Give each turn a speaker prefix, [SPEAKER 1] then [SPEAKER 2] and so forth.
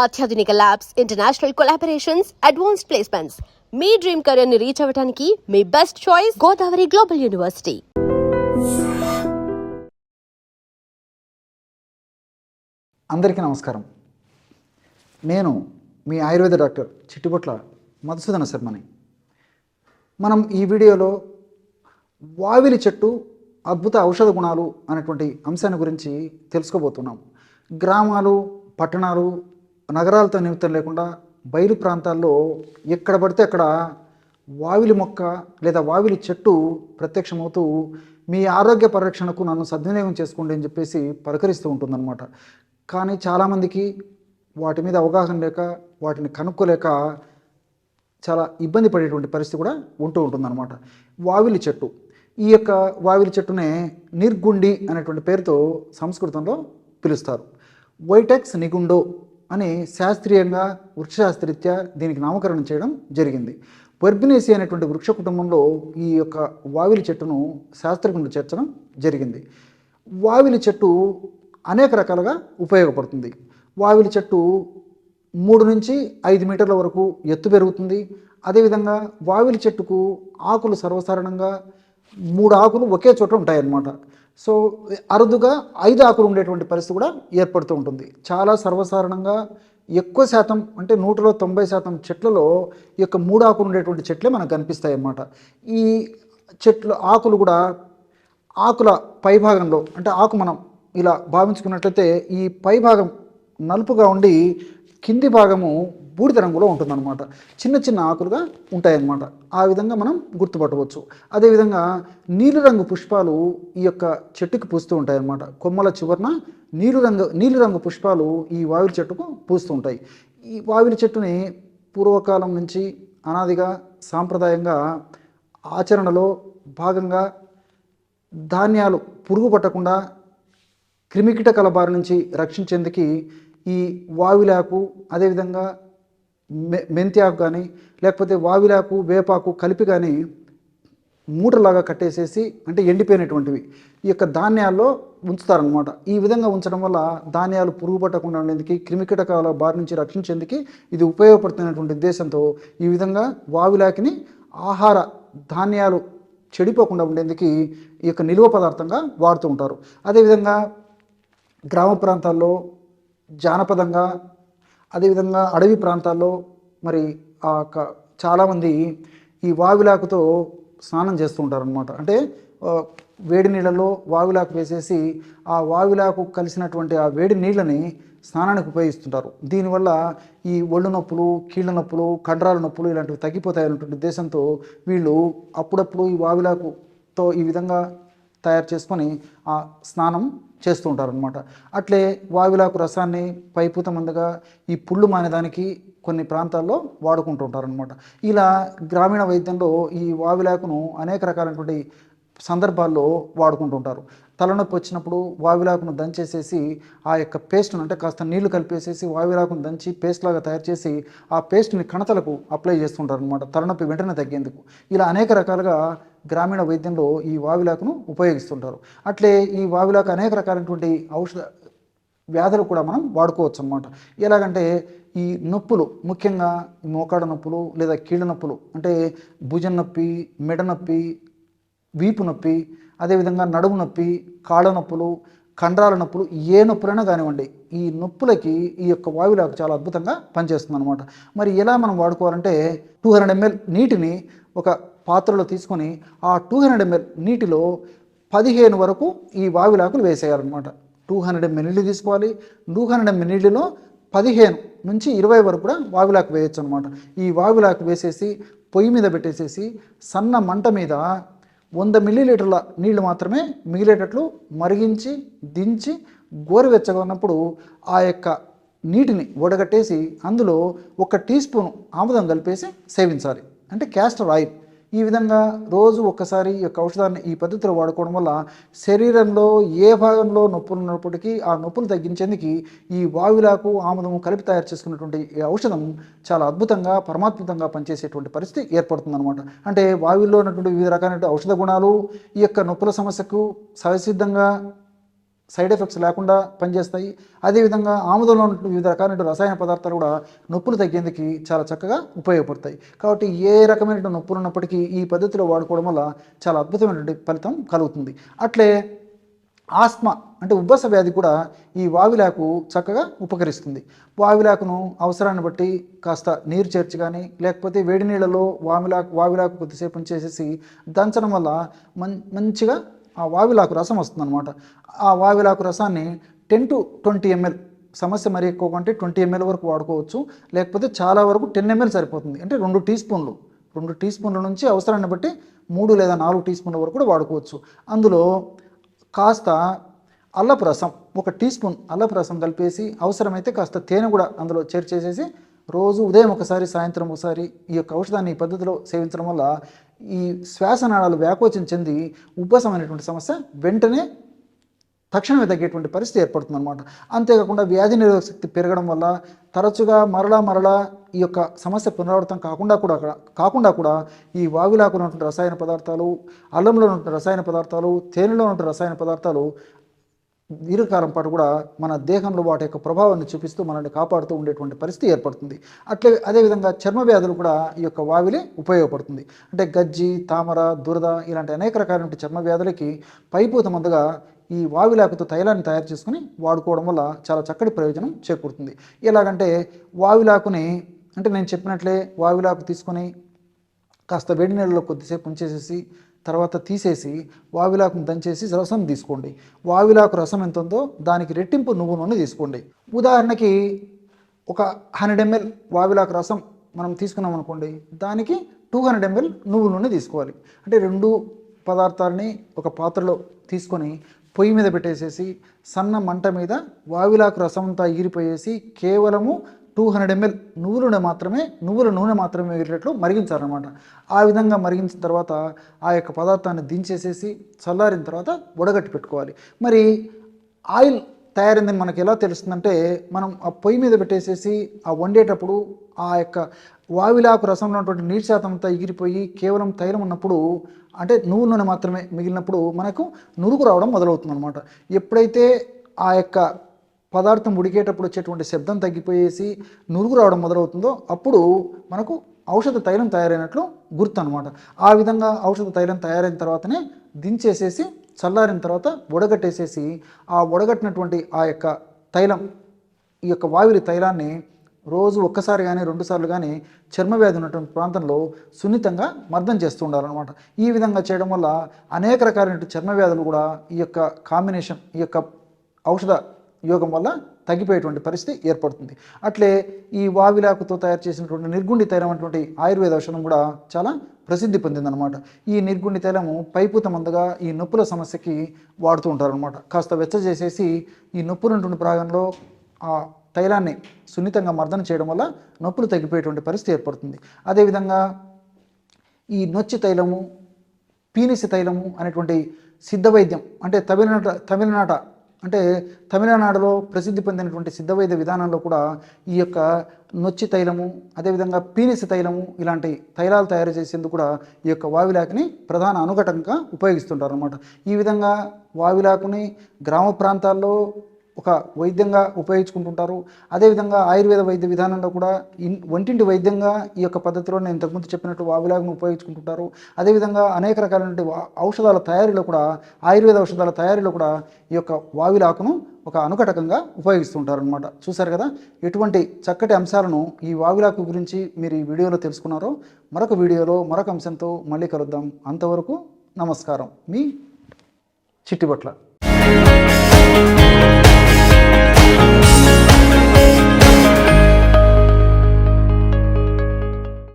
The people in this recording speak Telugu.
[SPEAKER 1] అత్యాధునిక labs, international collaborations, advanced placements. మీ డ్రీమ్ కెరీర్ ని రీచ్ అవ్వడానికి మీ best choice Godavari global university.
[SPEAKER 2] అందరికీ నమస్కారం. నేను మీ ఆయుర్వేద డాక్టర్ చిట్టిబొట్ల మధుసూదన శర్మని. మనం ఈ వీడియోలో వావిలి చెట్టు అద్భుత ఔషధ గుణాలు అనేటువంటి అంశాన్ని గురించి తెలుసుకోబోతున్నాం. గ్రామాలు, పట్టణాలు, నగరాలతో నిమిత్తం లేకుండా బయలు ప్రాంతాల్లో ఎక్కడ పడితే అక్కడ వావిలి మొక్క లేదా వావిలి చెట్టు ప్రత్యక్షమవుతూ మీ ఆరోగ్య పరిరక్షణకు నన్ను సద్వినియోగం చేసుకోండి అని చెప్పేసి పలకరిస్తూ ఉంటుందన్నమాట. కానీ చాలామందికి వాటి మీద అవగాహన లేక వాటిని కనుక్కోలేక చాలా ఇబ్బంది పడేటువంటి పరిస్థితి కూడా ఉంటూ ఉంటుందన్నమాట. వావిలి చెట్టు, ఈ యొక్క వావిలి చెట్టునే నిర్గుండి అనేటువంటి పేరుతో సంస్కృతంలో పిలుస్తారు. వైటెక్స్ నిగుండో అని శాస్త్రీయంగా వృక్షశాస్త్రరీత్యా దీనికి నామకరణం చేయడం జరిగింది. వర్బినేసి అనేటువంటి వృక్ష కుటుంబంలో ఈ యొక్క వావిలి చెట్టును శాస్త్రజ్ఞులు చేర్చడం జరిగింది. వావిలి చెట్టు అనేక రకాలుగా ఉపయోగపడుతుంది. వావిలి చెట్టు 3 నుంచి 5 మీటర్ల వరకు ఎత్తు పెరుగుతుంది. అదేవిధంగా వావిలి చెట్టుకు ఆకులు సర్వసాధారణంగా 3 ఆకులు ఒకే చోట ఉంటాయన్నమాట. సో అరుదుగా 5 ఆకులు ఉండేటువంటి పరిస్థితి కూడా ఏర్పడుతూ ఉంటుంది. చాలా సర్వసాధారణంగా ఎక్కువ శాతం అంటే 100లో 90% చెట్లలో ఈ యొక్క 3 ఆకులు ఉండేటువంటి చెట్లే మనకు కనిపిస్తాయి అన్నమాట. ఈ చెట్లు ఆకులు కూడా ఆకుల పైభాగంలో అంటే ఆకు మనం ఇలా భావించుకున్నట్లయితే ఈ పైభాగం నలుపుగా ఉండి కింది భాగము బూడిద రంగులో ఉంటుందన్నమాట. చిన్న చిన్న ఆకులుగా ఉంటాయన్నమాట. ఆ విధంగా మనం గుర్తుపట్టవచ్చు. అదేవిధంగా నీలిరంగు పుష్పాలు ఈ యొక్క చెట్టుకి పూస్తూ ఉంటాయన్నమాట. కొమ్మల చివరన నీలిరంగు పుష్పాలు ఈ వావిలి చెట్టుకు పూస్తూ ఉంటాయి. ఈ వావిలి చెట్టుని పూర్వకాలం నుంచి అనాదిగా సాంప్రదాయంగా ఆచరణలో భాగంగా ధాన్యాలు పురుగు పట్టకుండా క్రిమికీటకాల బారి నుంచి రక్షించేందుకు ఈ వావిలాకు, అదేవిధంగా మెంతి ఆకు కానీ లేకపోతే వావిలాకు, వేపాకు కలిపి కానీ మూటలాగా కట్టేసేసి అంటే ఎండిపోయినటువంటివి ఈ యొక్క ధాన్యాల్లో ఉంచుతారనమాట. ఈ విధంగా ఉంచడం వల్ల ధాన్యాలు పురుగు పట్టకుండా ఉండేందుకు, క్రిమికీటకాల బారి నుంచి రక్షించేందుకు ఇది ఉపయోగపడుతున్నటువంటి ఉద్దేశంతో ఈ విధంగా వావిలాకిని ఆహార ధాన్యాలు చెడిపోకుండా ఉండేందుకు ఈ యొక్క నిల్వ పదార్థంగా వాడుతూ ఉంటారు. అదేవిధంగా గ్రామ ప్రాంతాల్లో జానపదంగా, అదేవిధంగా అడవి ప్రాంతాల్లో మరి చాలామంది ఈ వావిలాకుతో స్నానం చేస్తూ ఉంటారనమాట. అంటే వేడి నీళ్ళలో వావిలాకు వేసేసి ఆ వావిలాకు కలిసినటువంటి ఆ వేడి నీళ్ళని స్నానానికి ఉపయోగిస్తుంటారు. దీనివల్ల ఈ ఒళ్ళు నొప్పులు, కీళ్ళ నొప్పులు, కండరాల నొప్పులు ఇలాంటివి తగ్గిపోతాయనేటువంటి ఉద్దేశంతో వీళ్ళు అప్పుడప్పుడు ఈ వావిలాకుతో ఈ విధంగా తయారు చేసుకొని ఆ స్నానం చేస్తూ ఉంటారనమాట. అట్లే వావిలాకు రసాన్ని పైపూత మందుగా ఈ పుళ్ళు మానేదానికి కొన్ని ప్రాంతాల్లో వాడుకుంటూ ఉంటారనమాట. ఇలా గ్రామీణ వైద్యంలో ఈ వావిలాకును అనేక రకాలైనటువంటి సందర్భాల్లో వాడుకుంటుంటారు. తలనొప్పి వచ్చినప్పుడు వావిలాకును దంచేసేసి ఆ యొక్క పేస్ట్ను అంటే కాస్త నీళ్లు కలిపేసేసి వావిలాకును దంచి పేస్ట్ లాగా తయారు చేసి ఆ పేస్ట్ని కణతలకు అప్లై చేస్తుంటారు అనమాట, తలనొప్పి వెంటనే తగ్గేందుకు. ఇలా అనేక రకాలుగా గ్రామీణ వైద్యంలో ఈ వావిలాకును ఉపయోగిస్తుంటారు. అట్లే ఈ వావిలాకు అనేక రకాలైనటువంటి ఔషధ వ్యాధులు కూడా మనం వాడుకోవచ్చు అన్నమాట. ఎలాగంటే ఈ నొప్పులు, ముఖ్యంగా మోకాడ నొప్పులు లేదా కీళ్ళ నొప్పులు అంటే భుజం నొప్పి, మెడ నొప్పి, వీపు నొప్పి, అదేవిధంగా నడుము నొప్పి, కాళ్ళ నొప్పులు, కండరాల నొప్పులు, ఏ నొప్పులైనా కానివ్వండి ఈ నొప్పులకి ఈ యొక్క వావిలాకు చాలా అద్భుతంగా పనిచేస్తుంది అనమాట. మరి ఎలా మనం వాడుకోవాలంటే 200 ml నీటిని ఒక పాత్రలో తీసుకొని ఆ 200 ml నీటిలో 15 వరకు ఈ వావిలాకులు వేసేయాలన్నమాట. 200 ml నీళ్ళు తీసుకోవాలి. 200 ml నీళ్ళలో 15 నుంచి 20 వరకు కూడా వావిలాకు వేయచ్చు అనమాట. ఈ వావిలాకు వేసేసి పొయ్యి మీద పెట్టేసేసి సన్న మంట మీద 100 మిల్లీలీటర్ల నీళ్లు మాత్రమే మిగిలేటట్లు మరిగించి దించి గోరువెచ్చగా ఉన్నప్పుడు ఆ యొక్క నీటిని వడగట్టేసి అందులో 1 టీ స్పూన్ ఆముదం కలిపేసి సేవించాలి, అంటే క్యాస్టర్ ఆయిల్. ఈ విధంగా రోజు ఒక్కసారి ఈ యొక్క ఔషధాన్ని ఈ పద్ధతిలో వాడుకోవడం వల్ల శరీరంలో ఏ భాగంలో నొప్పులు ఉన్నప్పటికీ ఆ నొప్పులు తగ్గించేందుకు ఈ వావిలాకు, ఆముదము కలిపి తయారు చేసుకున్నటువంటి ఈ ఔషధం చాలా అద్భుతంగా పరమాద్భుతంగా పనిచేసేటువంటి పరిస్థితి ఏర్పడుతుందన్నమాట. అంటే వావిల్లో ఉన్నటువంటి వివిధ రకాలైన ఔషధ గుణాలు ఈ యొక్క నొప్పుల సమస్యకు సహసిద్ధంగా సైడ్ ఎఫెక్ట్స్ లేకుండా పనిచేస్తాయి. అదేవిధంగా ఆముదంలో ఉన్న వివిధ రకాలైన రసాయన పదార్థాలు కూడా నొప్పులు తగ్గేందుకు చాలా చక్కగా ఉపయోగపడతాయి. కాబట్టి ఏ రకమైన నొప్పులు ఉన్నప్పటికీ ఈ పద్ధతిలో వాడుకోవడం వల్ల చాలా అద్భుతమైనటువంటి ఫలితం కలుగుతుంది. అట్లే ఆస్మా అంటే ఉబ్బస వ్యాధి కూడా ఈ వావిలాకు చక్కగా ఉపకరిస్తుంది. వావిలాకును అవసరాన్ని బట్టి కాస్త నీరు చేర్చి కానీ లేకపోతే వేడి నీళ్ళలో వావిలాకు కొద్దిసేపు ఉంచేసేసి దంచడం వల్ల మంచిగా ఆ వావిలాకు రసం వస్తుందన్నమాట. ఆ వావిలాకు రసాన్ని 10 to 20 ml, సమస్య మరీ ఎక్కువ కంటే 20 ml వరకు వాడుకోవచ్చు. లేకపోతే చాలా వరకు 10 ml సరిపోతుంది. అంటే 2 టీ స్పూన్ల నుంచి అవసరాన్ని బట్టి 3 లేదా 4 టీ స్పూన్ల వరకు కూడా వాడుకోవచ్చు. అందులో కాస్త అల్లపు రసం, 1 టీ స్పూన్ అల్లపు రసం కలిపేసి అవసరమైతే కాస్త తేనె కూడా అందులో చేర్చేసేసి రోజు ఉదయం ఒకసారి సాయంత్రం ఒకసారి ఈ యొక్క ఔషధాన్ని ఈ పద్ధతిలో సేవించడం వల్ల ఈ శ్వాసనాళాలు వ్యాకోచం చెంది ఉబ్బసమైనటువంటి సమస్య వెంటనే తక్షణమే తగ్గేటువంటి పరిస్థితి ఏర్పడుతుంది అనమాట. అంతేకాకుండా వ్యాధి నిరోధక శక్తి పెరగడం వల్ల తరచుగా మరలా ఈ యొక్క సమస్య పునరావృతం కాకుండా కూడా ఈ వావిలాకులో ఉన్నటువంటి రసాయన పదార్థాలు, అల్లంలో ఉన్నటువంటి రసాయన పదార్థాలు, తేనెలో ఉన్నటువంటి రసాయన పదార్థాలు దీర్ఘకాలం పాటు కూడా మన దేహంలో వాటి యొక్క ప్రభావాన్ని చూపిస్తూ మనల్ని కాపాడుతూ ఉండేటువంటి పరిస్థితి ఏర్పడుతుంది. అదేవిధంగా చర్మ వ్యాధులు కూడా ఈ యొక్క వావిలి ఉపయోగపడుతుంది. అంటే గజ్జి, తామర, దురద ఇలాంటి అనేక రకాలైన చర్మ వ్యాధులకి పైపూత మందుగా ఈ వావిలాకుతో తైలాన్ని తయారు చేసుకుని వాడుకోవడం వల్ల చాలా చక్కటి ప్రయోజనం చేకూరుతుంది. ఎలాగంటే వావిలాకుని అంటే నేను చెప్పినట్లే వావిలాకు తీసుకొని కాస్త వేడి నీళ్ళలో కొద్దిసేపు ఉంచేసేసి తర్వాత తీసేసి వావిలాకును దంచేసి రసం తీసుకోండి. వావిలాకు రసం ఎంత ఉందో దానికి రెట్టింపు నువ్వు నూనె తీసుకోండి. ఉదాహరణకి ఒక 100 ml వావిలాకు రసం మనం తీసుకున్నాం అనుకోండి, దానికి 200 ml నువ్వు నూనె తీసుకోవాలి. అంటే 2 పదార్థాలని ఒక పాత్రలో తీసుకొని పొయ్యి మీద పెట్టేసేసి సన్న మంట మీద వావిలాకు రసం అంతా ఎగిరిపోయేసి కేవలము 200 ml నువ్వుల నూనె మాత్రమే ఎగిరేట్లు మరిగించాలన్నమాట. ఆ విధంగా మరిగించిన తర్వాత ఆ యొక్క పదార్థాన్ని దించేసేసి చల్లారిన తర్వాత వడగట్టి పెట్టుకోవాలి. మరి ఆయిల్ తయారైందని మనకి ఎలా తెలుస్తుందంటే, మనం ఆ పొయ్యి మీద పెట్టేసేసి ఆ వండేటప్పుడు ఆ యొక్క వావిలాకు రసంలో ఉన్నటువంటి నీటి శాతం అంతా ఎగిరిపోయి కేవలం తైలం ఉన్నప్పుడు, అంటే నువ్వుల నూనె మాత్రమే మిగిలినప్పుడు మనకు నురుగు రావడం మొదలవుతుంది అనమాట. ఎప్పుడైతే ఆ యొక్క పదార్థం ఉడికేటప్పుడు వచ్చేటువంటి శబ్దం తగ్గిపోయేసి నురుగు రావడం మొదలవుతుందో అప్పుడు మనకు ఔషధ తైలం తయారైనట్లు గుర్తు అనమాట. ఆ విధంగా ఔషధ తైలం తయారైన తర్వాతనే దించేసేసి చల్లారిన తర్వాత వడగట్టేసేసి ఆ వడగట్టినటువంటి ఆ యొక్క తైలం, ఈ యొక్క వావిలి తైలాన్ని రోజు ఒక్కసారి కానీ 2 సార్లు కానీ చర్మ వ్యాధి ఉన్నటువంటి ప్రాంతంలో సున్నితంగా మర్దం చేస్తూ ఉండాలన్నమాట. ఈ విధంగా చేయడం వల్ల అనేక రకాలైన చర్మ వ్యాధులు కూడా ఈ యొక్క కాంబినేషన్, ఈ యొక్క ఔషధ యోగం వల్ల తగ్గిపోయేటువంటి పరిస్థితి ఏర్పడుతుంది. అట్లే ఈ వావిలాకుతో తయారు చేసినటువంటి నిర్గుండి తైలం అటువంటి ఆయుర్వేద ఔషధం కూడా చాలా ప్రసిద్ధి పొందిందనమాట. ఈ నిర్గుండి తైలము పైపూత మందుగా ఈ నొప్పుల సమస్యకి వాడుతూ ఉంటారనమాట. కాస్త వెచ్చ చేసేసి ఈ నొప్పులున్నటువంటి భాగంలో ఆ తైలాన్ని సున్నితంగా మర్దన చేయడం వల్ల నొప్పులు తగ్గిపోయేటువంటి పరిస్థితి ఏర్పడుతుంది. అదేవిధంగా ఈ నొచ్చి తైలము, పీనిసి తైలము అనేటువంటి సిద్ధ వైద్యం, అంటే తమిళనాడులో ప్రసిద్ధి పొందినటువంటి సిద్ధ వైద్య విధానంలో కూడా ఈ యొక్క నొచ్చి తైలము, అదేవిధంగా పీనిసి తైలము ఇలాంటి తైలాలు తయారు చేసేందుకు కూడా ఈ యొక్క వావిలాకుని ప్రధాన అనుఘటకంగా ఉపయోగిస్తుంటారు అన్నమాట. ఈ విధంగా వావిలాకుని గ్రామ ప్రాంతాల్లో ఒక వైద్యంగా ఉపయోగించుకుంటుంటారు. అదేవిధంగా ఆయుర్వేద వైద్య విధానంలో కూడా వంటింటి వైద్యంగా ఈ యొక్క పద్ధతిలో నేను ఇంతకుముందు చెప్పినట్టు వావిలాకును ఉపయోగించుకుంటుంటారు. అదేవిధంగా అనేక రకాలైన ఔషధాల తయారీలో కూడా, ఆయుర్వేద ఔషధాల తయారీలో కూడా ఈ యొక్క వావిలాకును ఒక అనుకటకంగా ఉపయోగిస్తుంటారు అనమాట. చూశారు కదా, ఎటువంటి చక్కటి అంశాలను ఈ వావిలాకు గురించి మీరు ఈ వీడియోలో తెలుసుకున్నారో. మరొక వీడియోలో మరొక అంశంతో మళ్ళీ కలుద్దాం. అంతవరకు నమస్కారం. మీ చిట్టిబట్ల.